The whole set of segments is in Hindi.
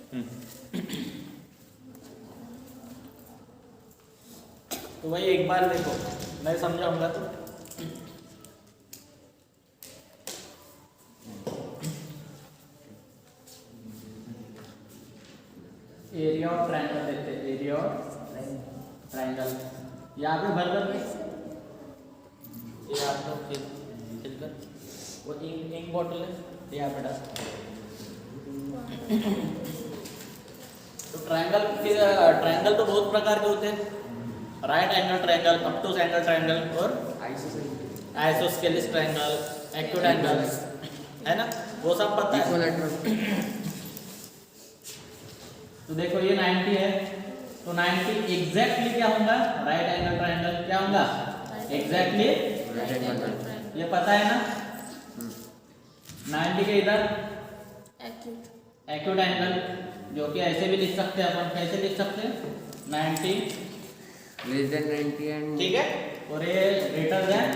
तो भाई एक बार देखो, मैं समझाऊंगा तो एरिया ऑफ ट्रायंगल देखते हैं। एरिया ऑफ ट्रायंगल यहाँ पे भर कर ये आप लोग फिल कर वो इंक बॉटल है यहाँ पे डाल। तो ट्रायंगल तो बहुत प्रकार के होते हैं, right angle triangle, obtuse angle triangle और आइसोस्केलिस ट्रायंगल, एक्यूट एंगल, है ना, वो सब पता है। तो देखो ये 90 है, तो 90 एग्जैक्टली क्या होगा, राइट एंगल ट्रायंगल क्या होगा, एग्जैक्टली ये पता है ना। 90 के इधर एक्यूट एंगल, जो कि ऐसे भी लिख सकते हैं अपन, कैसे लिख सकते हैं, 90 लेस देन 90 एंड ठीक है, और ये ग्रेटर देन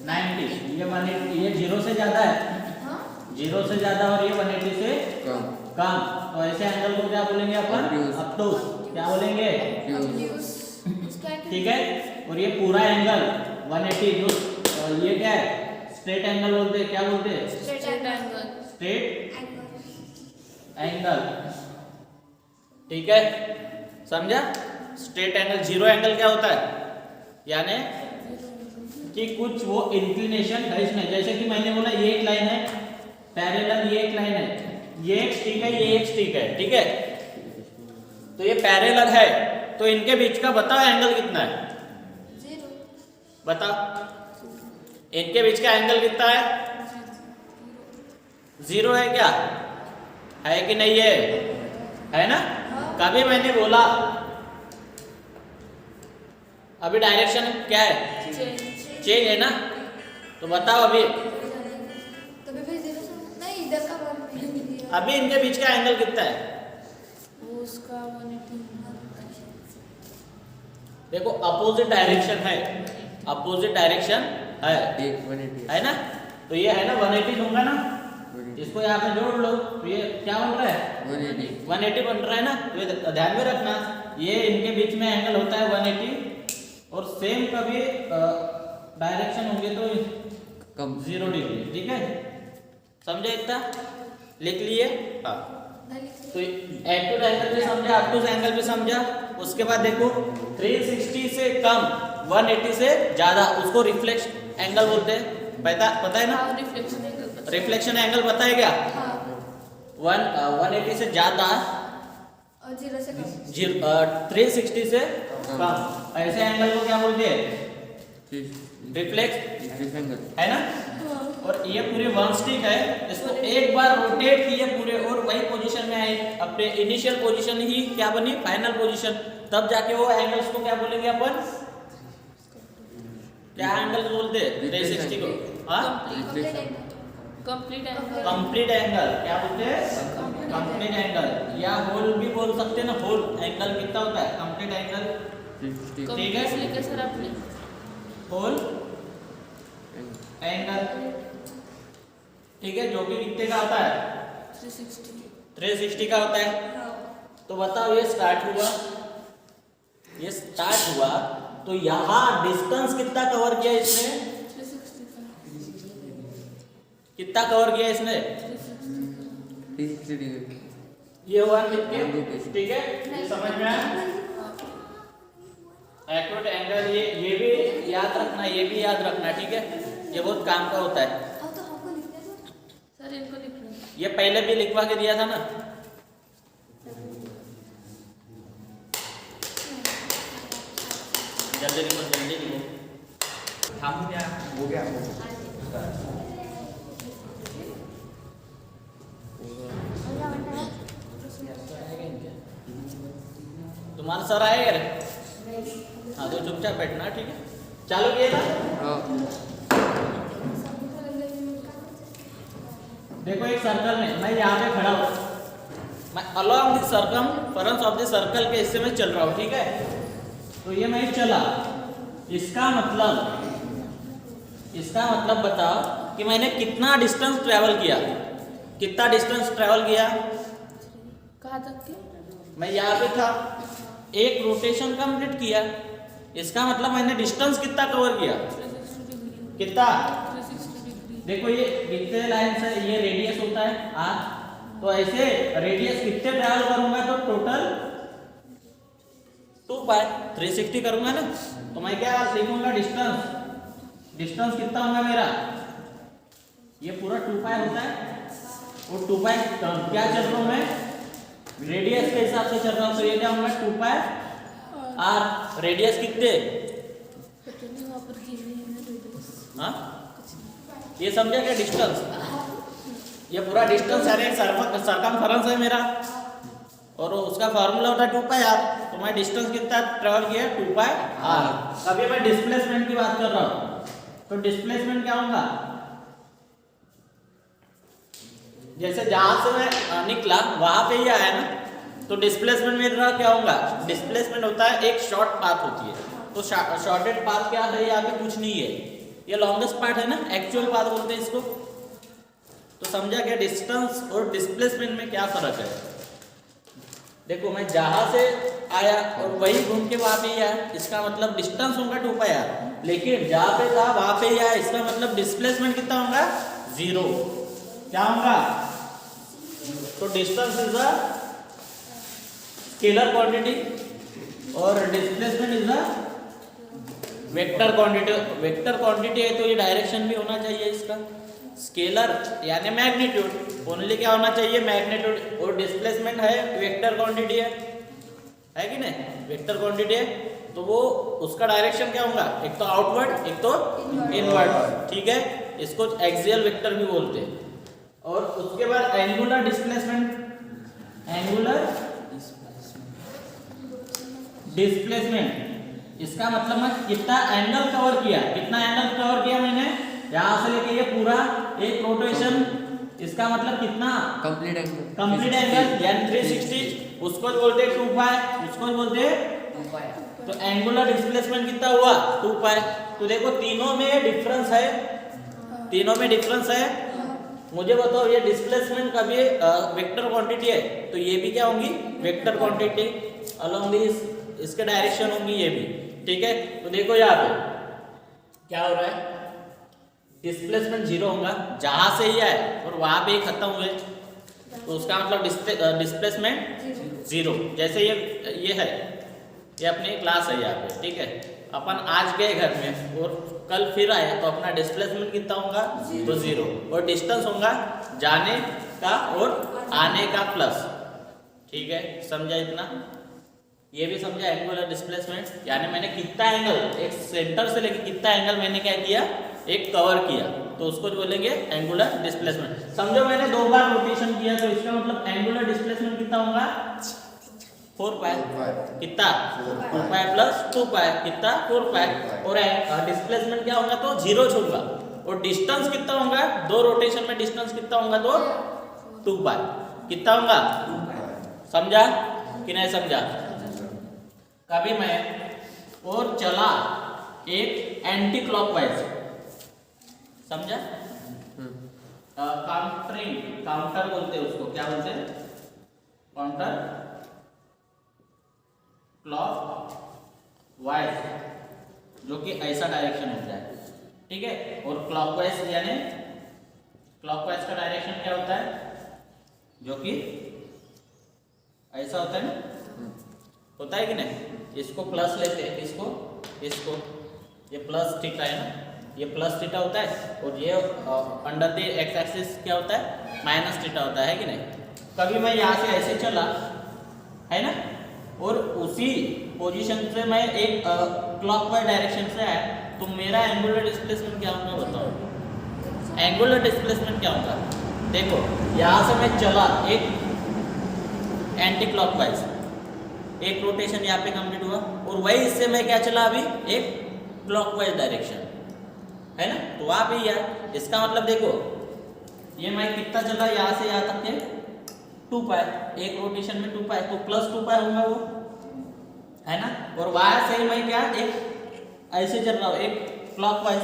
90, ये 180, ये 0 से ज्यादा है, 0 से ज्यादा और ये 180 से कम, तो ऐसे एंगल को क्या बोलेंगे अपन, ऑब्टूस, क्या बोलेंगे, ठीक है। और ये पूरा एंगल 180 जो ये क्या है, स्ट्रेट एंगल बोलते हैं, क्या बोलते हैं, स्ट्रेट एंगल, ठीक है, समझा। स्ट्रेट एंगल, जीरो एंगल क्या होता है, यानी कि कुछ वो इंक्लिनेशन है इसमें, जैसे कि मैंने बोला ये एक लाइन है पैरेलल, ये एक लाइन है, ये एक स्टिक है, ये एक स्टिक है, ठीक है, तो ये पैरेलल है, तो इनके बीच का बताओ एंगल कितना है, बताओ इनके बीच का एंगल कितना है, 0 है क्या, है कि नहीं है ना। कभी मैंने बोला अभी डायरेक्शन क्या है, चेंज है ना, तो बताओ अभी अभी इनके बीच का एंगल कितना है, उसका 180 देखो अपोजिट डायरेक्शन है, अपोजिट डायरेक्शन है ना, तो ये है ना 180 दूंगा ना, इसको यहाँ पे जोड़ लो, तो ये क्या बन रहा है, 180 बन रहा है ना। तो ये ध्यान में रखना, ये इनके बीच में एंगल होता है 180, और सेम कभी डायरेक्शन होंगे तो 0 डिग्री, ठीक है, समझे, इतना लिख लिए। हाँ, तो एक्यूट एंगल भी समझा, ऑब्टूस एंगल भी समझा। उसके बाद देखो 360 से कम 180 से ज्यादा उसको रिफ्लेक्शन एंगल बोलते हैं, पता है ना, रिफ्लेक्शन एंगल पता है क्या, 180 से ज्यादा, 360 से कम, ऐसे एंगल को क्या बोलते हैं, रिफ्लेक्स, है ना। और ये पूरे वन स्टिक है, इसको एक बार रोटेट किए पूरे और वही पोजीशन में आए, अपने इनिशियल पोजीशन ही क्या बनी, फाइनल पोजीशन, तब जाके वो एंगल्स को क्या बोलेंगे अपन, क्या एंगल बोलते हैं 360 को, हाँ कंप्लीट एंगल क्या बोलते हैं, कंप्लीट एंगल, या होल भी बोल सकते हैं ना, होल एंगल कितना होता है, कंप्लीट एंगल, ठीक है सर आपने, होल एंगल, ठीक है, जो कि कितने का होता है, 360 का होता है। तो बताओ ये स्टार्ट हुआ, तो यहाँ डिस्टेंस कितना कवर किया इसने, कितना कवर किया इसने, 360 डिग्री, ये हुआ कितने, ठीक है, ये समझ में आया। एक्यूट एंगल ये भी याद रखना, ये भी याद रखना, ठीक है, ये बहुत काम का होता है। सर इनको लिखना, ये पहले भी लिखवा के दिया था ना, जल्दी लिखो, जल्दी लिखो, हम क्या हो गया, तुम्हारा सर आएगा रे, हाँ तो चुपचाप बैठना, ठीक है, चालू किए ना। देखो एक सर्कल में मैं यहाँ पे खड़ा हूँ, मैं along the circumference of the circle के हिस्से में चल रहा हूँ, ठीक है, तो ये मैं चला, इसका मतलब बताओ कि मैंने कितना डिस्टेंस ट्रेवल किया, कितना डिस्टेंस ट्रेवल किया, कहाँ तक के? मैं यहाँ पे था, एक रोटेशन कंप्लीट किया, इसका मतलब मैंने डिस्टेंस कितना कवर किया, 360 डिग्री। कितना? 360 डिग्री। देखो ये कितने लाइन से ये रेडियस होता है r, तो ऐसे रेडियस कितने ट्रैवल करूंगा तो टोटल 2 पाई 360 करूंगा ना, तो मैं क्या लिखूंगा डिस्टेंस, डिस्टेंस कितना होगा मेरा, ये पूरा 2 पाई होता है, और 2 पाई क्या चल रहा हूं मैं, रेडियस के हिसाब से चल रहा हूं, तो ये क्या होगा 2 पाई r, रेडियस कितने, पता नहीं वहाँ पर गिरी है ना रेडियस। हाँ ये समझा क्या डिस्टेंस, ये पूरा डिस्टेंस है, सरकमफेरेंस है मेरा, और उसका फार्मूला होता है 2 पाई r, तो मैं डिस्टेंस कितना ट्रेवल किया 2 पाई r। अभी मैं डिस्प्लेसमेंट की बात कर रहा हूँ, तो डिस्प्लेसमेंट क्या होगा, जैसे जहां से मैं निकला वहां पे ही आया ना, तो डिस्प्लेसमेंट मेरा क्या होगा, डिस्प्लेसमेंट होता है एक शॉर्ट पाथ होती है, तो शॉर्टेड पाथ क्या है, यहाँ पे कुछ नहीं है, ये लॉन्गेस्ट पार्ट है ना, एक्चुअल पाथ बोलते हैं इसको। तो समझा क्या डिस्टेंस और डिस्प्लेसमेंट में क्या फर्क है। देखो मैं जहां से आया और वही घूम के वहां पे ही आया, इसका मतलब डिस्टेंस होगा 2 पाई r, लेकिन जहां पे था वहां पे ही आया, इसका मतलब डिस्प्लेसमेंट कितना होगा 0, क्या होगा, तो distance is a scalar quantity और displacement is a vector quantity. Vector quantity है तो ये डायरेक्शन भी होना चाहिए इसका, स्केलर यानी मैग्नीट्यूड ओनली क्या होना चाहिए, मैग्नीट्यूड, और डिस्प्लेसमेंट है वेक्टर क्वांटिटी है कि नहीं, वेक्टर क्वांटिटी है, तो वो उसका डायरेक्शन क्या होगा, एक तो आउटवर्ड एक तो इनवर्ड, ठीक है, इसको एक्सियल वेक्टर भी बोलते हैं। और उसके बाद एंगुलर डिस्प्लेसमेंट, एंगुलर डिस्प्लेसमेंट, इसका मतलब मैं कितना एंगल कवर किया, कितना एंगल कवर किया मैंने, यहां से लेके ये पूरा एक रोटेशन, इसका मतलब कितना कंप्लीट एंगल यानी 360, उसको बोलते हैं 2 पाई, उसको बोलते हैं, तो एंगुलर डिस्प्लेसमेंट कितना हुआ 2 पाई। तो देखो तीनों में डिफरेंस है, तीनों में डिफरेंस है। मुझे बताओ ये डिस्प्लेसमेंट का भी वेक्टर क्वांटिटी है, तो ये भी क्या होंगी वेक्टर क्वांटिटी, अलोंग दिस इसके डायरेक्शन होंगी ये भी, ठीक है। तो देखो यहाँ पे क्या हो रहा है, डिस्प्लेसमेंट 0 होगा, जहां से ही आए और वहां पे ही खत्म हुए, तो उसका मतलब डिस्प्लेसमेंट 0। जैसे ये है, ये अपनी क्लास है यहाँ पे, ठीक है, अपन आज गए घर में और कल फिर आए, तो अपना डिस्प्लेसमेंट कितना होगा तो 0, और डिस्टेंस होगा जाने का और आने का प्लस, ठीक है, समझा इतना। ये भी समझा एंगुलर डिस्प्लेसमेंट, यानी मैंने कितना एंगल, एक सेंटर से लेके कितना एंगल मैंने क्या किया, एक कवर किया, तो उसको बोलेंगे एंगुलर डिस्प्लेसमेंट। समझो मैंने 2 बार रोटेशन किया, तो इसका मतलब एंगुलर डिस्प्लेसमेंट कितना होगा 4 पाई, कितना 2 पाई प्लस 2 पाई कितना 4 पाई, और डिस्प्लेसमेंट क्या होगा तो 0 होगा, और डिस्टेंस कितना होगा, 2 रोटेशन में डिस्टेंस कितना होगा तो 2 पाई, कितना होगा, समझा कि नहीं समझा। कभी मैं और चला एक एंटी क्लॉकवाइज, समझा, काउंटरिंग, काउंटर बोलते हैं उसको, क्या बोलते हैं, काउंटर क्लॉकवाइज, जो कि ऐसा डायरेक्शन होता है, ठीक है, और क्लॉकवाइज यानी क्लॉकवाइज का डायरेक्शन क्या होता है, जो कि ऐसा होता है ना, होता है कि नहीं, इसको प्लस लेते हैं, इसको ये प्लस थीटा है ना, ये प्लस थीटा होता है, और ये अंडर द एक्स एक्सिस क्या होता है माइनस थीटा होता है कि नहीं। कभी मैं यहाँ से ऐसे चला है ना, और उसी पोजीशन से मैं एक क्लॉकवाइज डायरेक्शन से आया, तो मेरा एंगुलर डिस्प्लेसमेंट क्या होगा बताओ, एंगुलर डिस्प्लेसमेंट क्या होगा, देखो यहाँ से मैं चला एक एंटी क्लॉकवाइज, एक रोटेशन यहाँ पे कंप्लीट हुआ, और वही इससे मैं क्या चला अभी एक क्लॉकवाइज डायरेक्शन है ना, तो वहां पे यार इसका मतलब देखो ये मैं कितना चला यहाँ से यहाँ तक के 2 पाई, एक रोटेशन में 2 पाई, तो प्लस 2 पाई होगा वो है ना, और वहां से ही मैं क्या एक ऐसे चल रहा हूँ एक क्लॉकवाइज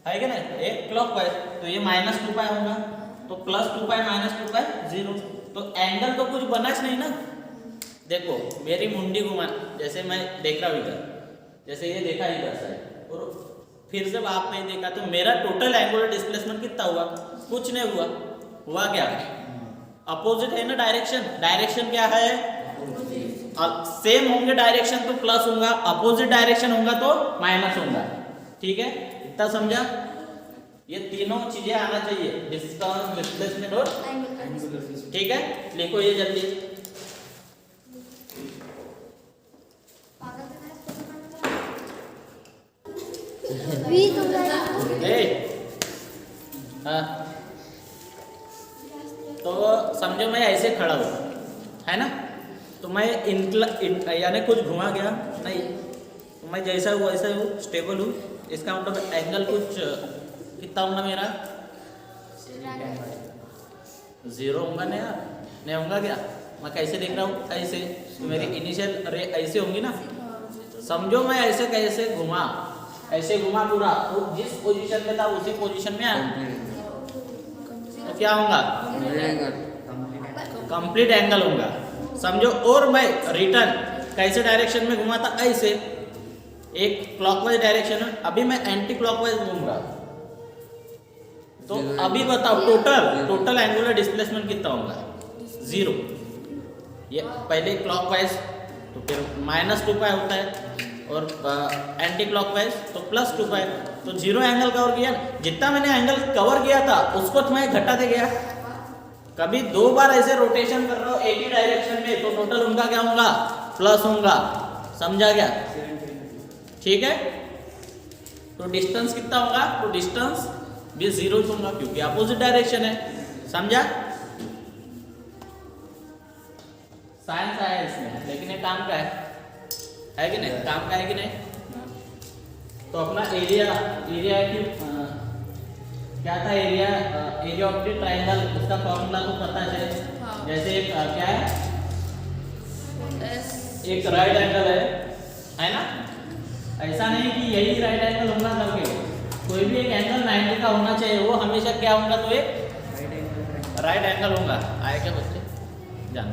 है क्या ना, एक क्लॉकवाइज, तो ये -2 पाई होगा, तो +2 पाई -2 पाई 0, तो एंगल तो कुछ बना नहीं ना। देखो मेरी मुंडी घुमा, जैसे मैं देख रहा हूँ इधर, जैसे ये देखा इधर से और फिर जब आपने देखा तो मेरा टोटल एंगुलर डिस्प्लेसमेंट कितना हुआ? कुछ नहीं हुआ। हुआ क्या? अपोजिट है ना डायरेक्शन। डायरेक्शन क्या है? सेम होंगे डायरेक्शन तो प्लस होगा, अपोजिट डायरेक्शन होगा तो माइनस होगा। ठीक है, इतना समझा? ये तीनों चीजें आना चाहिए, डिस्टेंस, डिस्प्लेसमेंट और ठीक है। लिखो ये जल्दी। हाँ, तो समझो मैं ऐसे खड़ा हूँ, है ना, तो मैं यानी कुछ घुमा गया नहीं, तो मैं जैसा हूँ वैसा हूँ, स्टेबल हूँ। इसका मतलब एंगल कुछ कितना होगा मेरा? 0 होगा ना यार? नहीं होगा क्या? मैं कैसे देख रहा हूँ? ऐसे, तो मेरी इनिशियल रे ऐसे होंगी ना। समझो मैं ऐसे कैसे घुमा, ऐसे घुमा पूरा, तो जिस पोजीशन में था उसी पोजीशन में आया तो क्या होगा? कंप्लीट एंगल होगा। समझो। और मैं रिटर्न कैसे डायरेक्शन में घुमा था? ऐसे, एक क्लॉकवाइज डायरेक्शन है, अभी मैं एंटी क्लॉकवाइज घूम रहा। तो अभी बताओ टोटल एंगुलर डिस्प्लेसमेंट कितना होगा? 0। ये पहले क्लॉकवाइज तो फिर -2π होता है और एंटी क्लॉकवाइज तो +2π, तो 0 एंगल कवर किया। जितना मैंने एंगल कवर किया था उसको तो मैं घटाते गया। कभी 2 बार ऐसे रोटेशन कर रहा हूँ एक ही डायरेक्शन में, तो टोटल उनका क्या होगा? प्लस होगा। समझा क्या? ठीक है। तो डिस्टेंस कितना होगा? तो डिस्टेंस भी 0 होगा क्योंकि अपोजिट डायरेक्शन है। समझा? साइंस आया इसमें, लेकिन ये काम का है कि नहीं? काम का है कि नहीं? तो अपना एरिया की क्या था? एरिया ऑफ द ट्रायंगल, उसका फॉर्मूला तो पता है। जैसे एक क्या है? एक राइट एंगल है ना? ऐसा नहीं कि यही राइट एंगल होगा करके, कोई भी एक एंगल 90 का होना चाहिए, वो हमेशा क्या होगा? तो एक राइट एंगल होगा। आए क्या बच्चे? जान